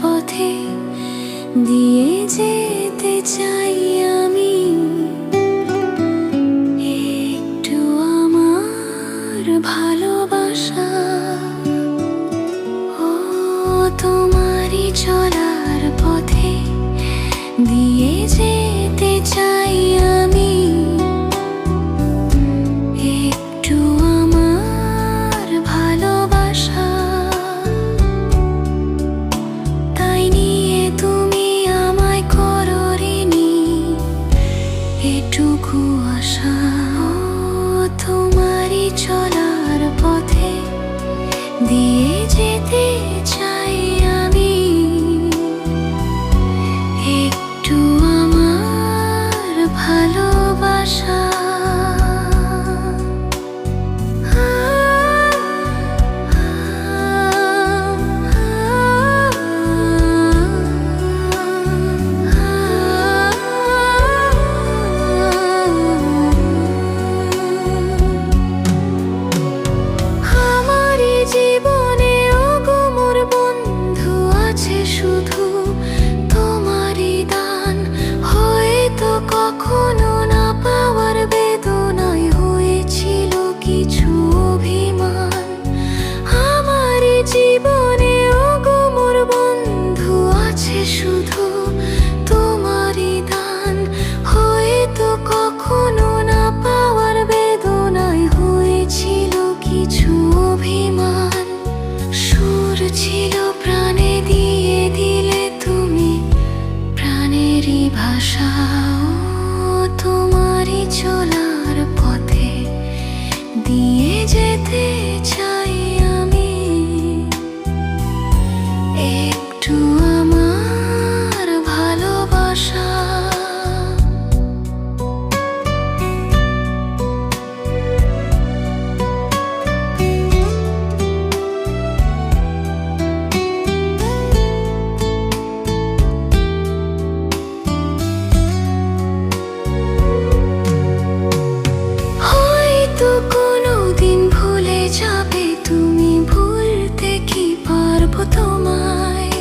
পথে দিয়ে যেতে চাই আমি। একটু আমার ভালোবাসা, ও তোমারই চলার পথে দিয়ে যেতে চাই আমি। একটু আমার ভালোবাসা, তাই নিয়ে তুমি আমায় করো ঋণী এটুকু আশা। ও তোমারই চলার পথে দিয়ে যেতে চাই আমি। একটু আমার ভালোবাসা। জীবনে ওগো মোর বন্ধু আছে শুধু তোমারই দান। হয়তো কখনো না পাওয়ার বেদনায় হয়েছিল কিছু অভিমান। আমার জীবনে ওগো মোর বন্ধু আছে শুধু তোমারই দান। হয়তো কখনো না পাওয়ার বেদনায় হয়েছিল কিছু অভিমান। সুর ছিল প্রাণে দিয়ে দিলে তুমি প্রাণেরই ভাষা। ও তোমারই চলার পথে দিয়ে যেতে চাই আমি। একটু আমার ভালোবাসা। কোনোদিন ভুলে যাবে তুমি, ভুলতে কি পারবো তোমায়?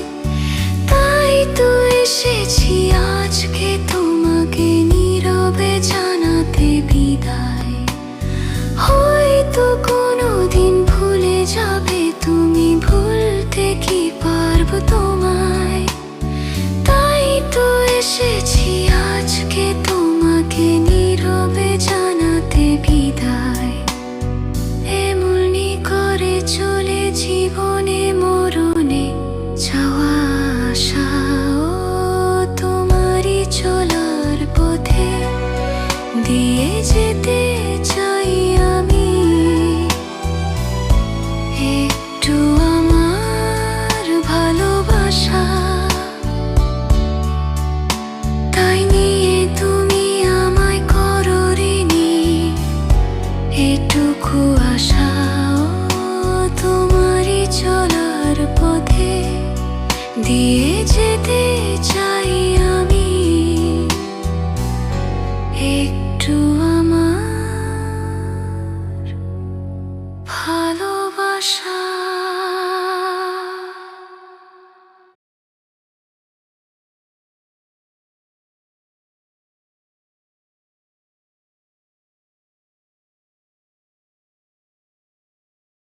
তাই তো এসেছি আজকে তোমাকে নীরবে জানাতে বিদায়। হয়তো কোনোদিন ভুলে যাবে তুমি, ভুলতে কি পারবো তোমায়? তাই তো এসেছি আজকে তোমাকে নীরবে জানাতে বিদায়। এমনি করে চলে জীবনে মরণে যাওয়া আসা। ও তোমারই চলার পথে দিয়ে যেতে চাই আমি। একটু আমার ভালোবাসা, তাই নিয়ে তুমি আমায় করো ঋণী এটুকু আশা। ও তোমারই চলার পথে দিয়ে যেতে চাই আমি। একটু আমার ভালোবাসা।